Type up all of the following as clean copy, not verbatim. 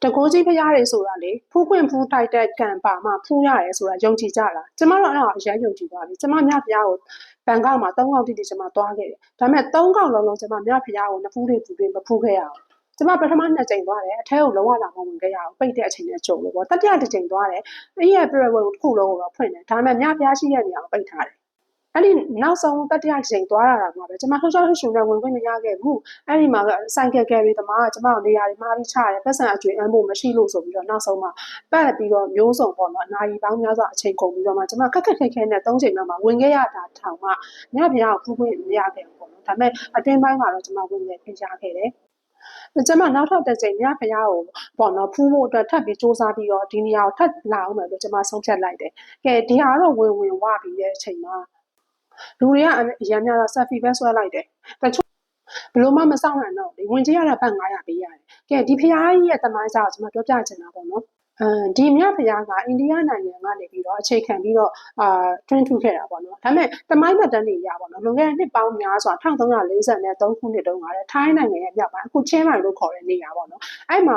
တကိုးကြီးဖျားတွေဆိုတာလေဖူးခွင့်ဖူးတိုက်တဲ့ကံပါမှဖူးရတယ်ဆိုတာယုံကြည်ကြလားကျမတို့အဲ့ဒါအရင်ယုံကြည်သွားပြီကျမမြဖျားကိုဘန်ကောက်မှာ3ခေါက်တိတိကျမသွားခဲ့တယ်ဒါပေမဲ့3ခေါက်လုံးကျမမြဖျားကိုနဖူးတွေဖူးတွေမဖူးခဲ့ရအောင်ကျမပထမ2ကြိမ်သွားတယ်အထဲကိုလုံးဝလာမဝင်ခဲ့ရအောင်ပိတ်တဲ့အချိန်နဲ့ကြုံလို့ပေါ့တတိယတစ်ကြိမ်သွားတယ်အဲ့ရဲ့ပြည့်ဝတစ်ခုလုံးကိုတော့ဖွင့်တယ်ဒါပေမဲ့မြဖျားရှိတဲ့နေရာကိုပိတ်ထားတယ်အဲ့ဒီနောက်ဆုံးတတိယချိန်သွားရတာကပဲကျမလှုပ်ရှားလှုပ်ရှင်နဲ့ဝင်ခွင့်မရခဲ့ဘူးအဲ့ဒီမှာဆိုင်ကယ်ကယ်ရီသမားကကျမကိုနေရာတွေမှားပြီးချတယ်ပတ်စံအကျွေးအမ်းဖို့မရှိလို့ဆိုပြီးတော့နောက်ဆုံးမှပတ်ပြီးတော့မျိုးစုံပေါ့နော်အနာရီပေါင်းများစွာအချိန်ကုန်ပြီးတော့မှကျမခက်ခက်ခဲခဲနဲ့3ချိန်မှဝင်ခဲ့ရတာထောင်မှညပြားကိုဖူးခွင့်မရခဲ့ဘူးပေါ့နော်ဒါပေမဲ့အတွင်းပိုင်းမှာတော့ကျမဝင်ခဲ့ပြင်ချခဲ့တယ်ကျမနောက်ထပ်တစ်ချိန်မြဖျားကိုပေါ့နော်ဖူးဖို့အတွက်ထပ်ပြီးစူးစမ်းပြီးတော့ဒီနေရာကိုထပ်လာအောင်မယ်လို့ကျမဆုံးဖြတ်လိုက်တယ်ကဲဒီဟာတော့ဝင်ဝပြီးတဲ့အချိန်မှာလူတွေကအရန်များတော့ဆက်ဖီပဲဆွဲလိုက်တယ်တချို့ဘလို့မှမဆောင်နိုင်တော့လေဝင်ကြရတာပတ်900ပေးရတယ်ကဲဒီဖျားကြီးရဲ့တမိုင်းကြောင့်ကျွန်မပြောပြချင်တာပေါ့နော်ဒီမြဖျားကအိန္ဒိယနိုင်ငံကနေပြီးတော့အခြေခံပြီးတော့တွင်းထူခဲ့တာပေါ့နော်ဒါပေမဲ့တမိုင်းမှတ်တမ်းတွေရပါတော့လွန်ခဲ့တဲ့နှစ်ပေါင်းများစွာ1343ခုနှစ်တုန်းကလည်းထိုင်းနိုင်ငံရဲ့မြောက်ပိုင်းအခုချင်းမိုင်လို့ခေါ်တဲ့နေရာပေါ့နော်အဲ့မှာ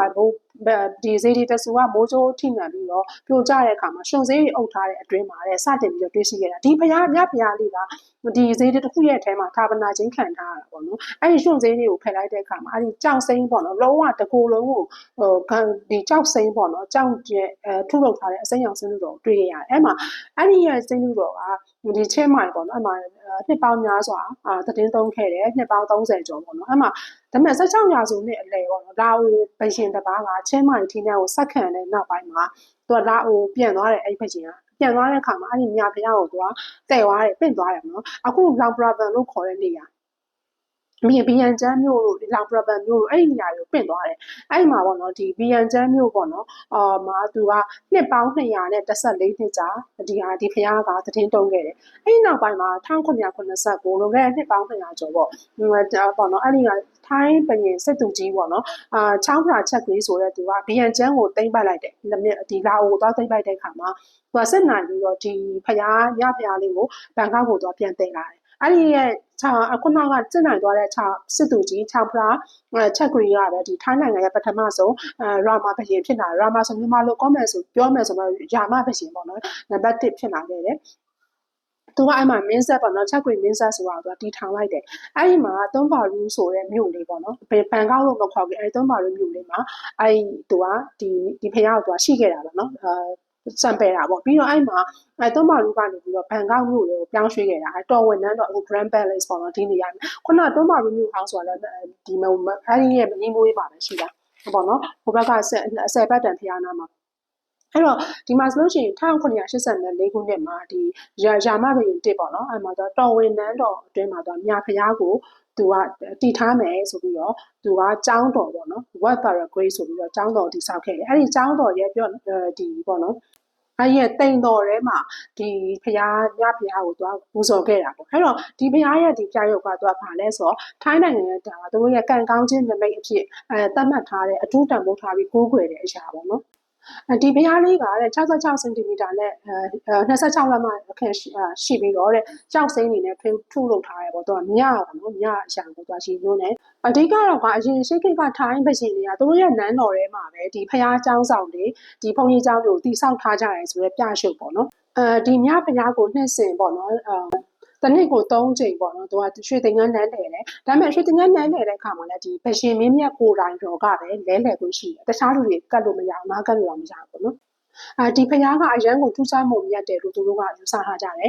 ဒီဇေဒီတဆူကမိုးစိုးထိမှန်ပြီးတော့ပြိုကျတဲ့အခါမှာရှင်စေးတွေအုပ်ထားတဲ့အတွင်းမှာတဲ့စတင်ပြီးတော့တွေ့ရှိခဲ့တာဒီဖျားမြဖျားလေးကဒီဇေဒီတစ်ခုရဲ့အထဲမှာဌာပနာချင်းခံထားရတာပေါ့နော်အဲ့ဒီရှင်စေးတွေကိုဖယ်လိုက်တဲ့အခါမှာအဲ့ဒီကြောက်စိမ်းပေါ့နော်လုံးဝတကူလုံးကိုဒီကြောက်စိမ်းပေါ့နော်ကြောက်ထုလုပ်ထားတဲ့အစိမ်းရောင်စင်းလူတော်တွေ့ရတယ်အဲ့မှာအဲ့ဒီရဲ့စင်းလူတော်ကဒီချင်းမိုင်ပေါ့နော်အဲ့မှာနှစ်ပေါင်းများစွာသတင်းသုံးခဲ့တယ်နှစ်ပေါင်း30ကျော်ပေါ့နော်အဲ့မှာဒါပေမဲ့16ရာစုနှစ်အလယ်ပေါ့နော်လာအိုဘရှင်တစ်ပါးကချင်းမိုင်ထင်းထဲကိုဆက်ခံတဲ့နောက်ပိုင်းမှာသူကလာအိုပြန်သွားတယ်အဲ့ဘရှင်ကပြန်သွားတဲ့အခါမှာအဲ့ဒီမြဖျားကိုသူကတဲ့သွားတယ်ပင့်သွားတယ်နော်အခုလောင်ပရာဗန်လို့ခေါ်တဲ့နေရာဘီယန်ကျန်းမြို့လို့လောင်ပရပန်မြို့လို့အဲ့ဒီနေရာကိုပင့်သွားတယ်အဲ့ဒီမှာပေါ့နော်ဒီဘီယန်ကျန်းမြို့ပေါ့နော်မှာသူကနှစ်ပေါင်း214နှစ်ကြာဒီဖျားကသတင်းတုံးခဲ့တယ်အဲ့ဒီနောက်ပိုင်းမှာ1989လွန်ခဲ့တဲ့နှစ်ပေါင်း200ကျော်ပေါ့နော်အဲ့ဒီကထိုင်းဘရင်စစ်သူကြီးပေါ့နော်ချောင်းဖရာချက်ကလေးဆိုတဲ့သူကဘီယန်ကျန်းကိုတိမ့်ပတ်လိုက်တယ်ဒီလာအိုကိုသွားတိမ့်ပတ်တဲ့အခါမှာသူကစစ်နိုင်ပြီးတော့ဒီဖျားညဖျားလေးကိုဘန်ကောက်ကိုသွားပြန်တင်လာတယ်အဲ့ဒီရဲ့ခုနကစစ်နိုင်သွားတဲ့စစ်သူကြီး6ဖရာချက်ကရီကပဲဒီထိုင်းနိုင်ငံရဲ့ပထမဆုံးရာမာဘရင်ဖြစ်လာရာမာဆိုမြန်မာလိုပြောမယ်ဆိုတော့ယာမဘရင်ပေါ့နော်နံပါတ်1ဖြစ်လာခဲ့တယ်သူကအဲ့မှာမင်းဆက်ပေါ့နော်ချက်ကွေမင်းဆက်ဆိုတာသူကတီထောင်လိုက်တယ်အဲ့ဒီမှာသုံးပါရူးဆိုတဲ့မြို့လေးပေါ့နော်ဘန်ကောက်လို့မခေါ်ဘူးအဲ့သုံးပါရူးမြို့လေးမှာအဲ့သူကဒီဖျားကိုသူကရှိခဲ့တာပေါ့နော်စံပယ်တာပေါ့ပြီးတော့အဲ့မှာသုံးပါရူးကနေပြီးတော့ဘန်ကောက်မြို့လေးကိုပြောင်းရွှေ့ခဲ့တာတော်ဝင်နန်းတော့အခု Grand Palace ပေါ့နော်ဒီနေရာခုနသုံးပါရူးမြို့ဟောင်းဆိုတာလည်းဒီအဲ့ဒီရဲ့မင်းမွေးပါပဲရှိတာပေါ့နော်ဟိုဘက်က10ပတ်တန်ဖျားနာမှာအဲ့တော့ဒီမှာဆိုလို့ရှိရင်1984ခုနှစ်မှာဒီယာမဘရင်တစ်ပေါ့နော်အဲ့မှာတော်ဝင်နန်းတော်အတွင်းမှာမြဖျားကိုသူကတည်ထားမယ်ဆိုပြီးတော့သူကကျောင်းတော်ပေါ့နော် Wat Paraguay ဆိုပြီးတော့ကျောင်းတော်တည်ဆောက်ခဲ့တယ်အဲ့ဒီကျောင်းတော်ရဲ့ပြောဒီပေါ့နော်အဲ့ရဲ့တိမ်တော်ထဲမှာဒီဖျားမြဖျားကိုသူကပူဇော်ခဲ့တာပေါ့အဲ့တော့ဒီဖျားရဲ့ဒီပြရုပ်ကသူကဘာလဲဆိုတော့ထိုင်းနိုင်ငံရဲ့ဒါကသူတို့ရဲ့ကံကောင်းခြင်းနမိတ်အဖြစ်သတ်မှတ်ထားတဲ့အထူးတန်ဖိုးထားပြီးကိုးကွယ်တဲ့အရာပေါ့နော်ဒီဖျားလေးကတဲ့66စင်တီမီတာနဲ့26လက်မအခန့်ရှိပြီးတော့တဲ့ကြောက်စိမ်းနေနဲ့ထုလုပ်ထားရပေါ့သူကမြပေါ့နော်မြအရာကိုသူကရှိလို့နဲ့အဓိကတော့ကအရင်ရှိခိကထိုင်းဘရှင်တွေကသူတို့ရဲ့နန်းတော်ထဲမှာပဲဒီဖျားเจ้าဆောင်တွေဒီဘုံကြီးเจ้าတွေကိုတိဆောက်ထားကြတယ်ဆိုတော့ပြရှုပ်ပေါ့နော်ဒီမြဖျားကိုနှစ်စင်ပေါ့နော်တနစ်ကို3ချိန်ပေါ့နော်သူကရွှေသင်္ကန်းနန်းတယ်လေဒါပေမဲ့ရွှေသင်္ကန်းနန်းတယ်တဲ့အခါမှာလည်းဒီဘရှင်မင်းမြတ်ကိုယ်တိုင်တော်ကပဲလဲလှယ်ခွင့်ရှိတယ်တခြားလူတွေကတ်လို့မရအောင်နားကတ်လို့မရဘူးပေါ့နော်ဒီဖျားကအရန်ကိုထူးခြားမှုမြတ်တယ်လို့သူတို့ကယူဆထားကြတယ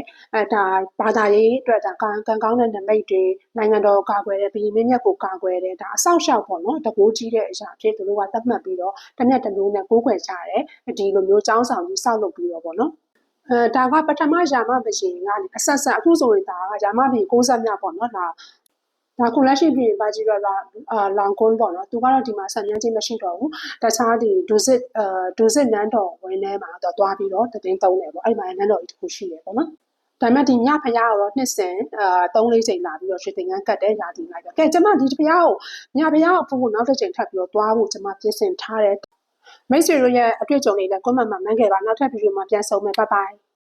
်ဒါဘာသာရေးအတွက်ဒါကံကောင်းတဲ့နမိတ်တွေနိုင်ငံတော်ကာကွယ်တဲ့ဘရင်မင်းမြတ်ကိုကာကွယ်တဲ့ဒါအဆောက်အအုံပေါ့နော်တကိုးကြီးတဲ့အရာဖြစ်သူတို့ကသတ်မှတ်ပြီးတော့တစ်မြတ်တစ်မျိုးနဲ့ကိုးကွယ်ကြတယ်ဒီလိုမျိုးចောင်းဆောင်ကြီးဆောက်လုပ်ပြီးတော့ပေါ့နော်ဒါကပထမယာမဘရှင်ကနေအဆက်အခုဆိုရင်ဒါကယာမဘရှင်60မြပေါ့နော်ဒါခုလက်ရှိပြည်ပါကြီးတော့လောင်ကွန်းပေါ့နော်သူကတော့ဒီမှာဆံမြန်းချင်းမရှိတော့ဘူးတခြားဒီဒူစစ်နန်းတော်ဝင်ထဲမှာတော့တွားပြီးတော့တင်းသုံးတယ်ပေါ့အဲ့မှာနန်းတော်ကြီးတစ်ခုရှိတယ်ပေါ့နော်ဒါပေမဲ့ဒီမြဖျားကတော့နှစ်စဉ်3-4ချိန်လာပြီးတော့ရွှေသင်္ကန်းကတ်တဲ့ယာတီလိုက်တော့ကဲကျမဒီဖျားကိုမြဖျားကိုဖို့နောက်တစ်ချိန်ထပ်ပြီးတော့တွားဖို့ကျမပြင်ဆင်ထားတယ်မိတ်ဆွေတို့ရဲ့အတွေ့အကြုံတွေလည်းကွန်မန့်မှာမှန်းခဲ့ပါနောက်ထပ်ဗီဒီယိုမှာပြန်ဆုံမယ်ဘိုင်ဘိုင်